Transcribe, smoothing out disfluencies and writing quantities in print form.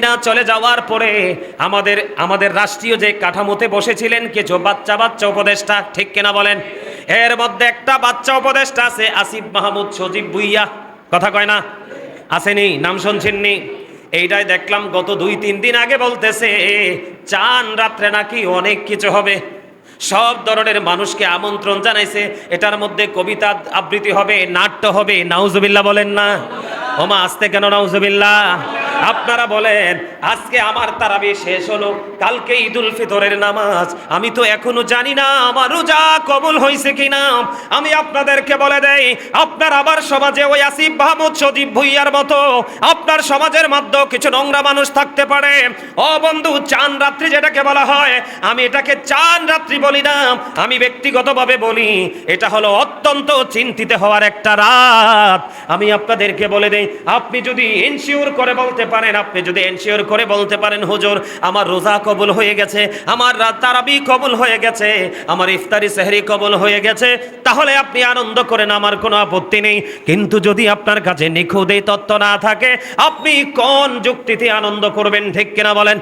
Medina চলে যাওয়ার পরে আমাদের রাষ্ট্রীয় যে কাঠামোতে বসেছিলেন কিছু বাচ্চা বাচ্চা উপদেষ্টা, ঠিক কিনা বলেন? এর মধ্যে একটা বাচ্চা উপদেষ্টা আছে আসিফ মাহমুদ সজীব ভুইয়া, কথা কয় না? আসেনি? নাম শুনছেননি? এইটাই দেখলাম গত 2-3 দিন আগে বলতেছে চান রাত্রে নাকি অনেক কিছু হবে, সব ধরনের মানুষকে আমন্ত্রণ জানাইছে, এটার মধ্যে কবিতা আবৃত্তি হবে, নাট্য হবে। নাউজুবিল্লাহ বলেন না? ওমা আসতে কেন নাউজুবিল্লাহ? আপনারা বলেন, আজকে আমার তারাবি শেষ হলো, কালকে ঈদুল ফিতরের নামাজ, আমি তো এখনো জানি না আমার রোজা কবুল হয়েছে কিনা। আমি আপনাদেরকে বলে দেই, আপনার আবার সমাজে ওই আসিফ মাহমুদ সজীব ভুইয়ার মতো আপনার সমাজের মধ্যেও কিছু নোংরা মানুষ থাকতে পারে। ও বন্ধু, চান রাত্রি যেটাকে বলা হয়, আমি এটাকে চান রাত্রি বলি না, আমি ব্যক্তিগতভাবে বলি এটা হলো অত্যন্ত চিন্তিত হওয়ার একটা রাত। আমি আপনাদেরকে বলে দেই, আপনি যদি এনশিওর করে বলতে পারেন, আপনি যদি এনশিওর করে বলতে পারেন হুজুর আমার রোজা কবুল হয়ে গেছে, আমার তারাবি কবুল হয়ে গেছে, আমার ইফতারি সেহরি কবুল হয়ে গেছে, তাহলে আপনি আনন্দ করেন, আমার কোনো আপত্তি নেই। কিন্তু যদি আপনার কাছে নিখুঁত এই তত্ত্ব না থাকে, আপনি কোন যুক্তিতে আনন্দ করবেন, ঠিক কিনা বলেন?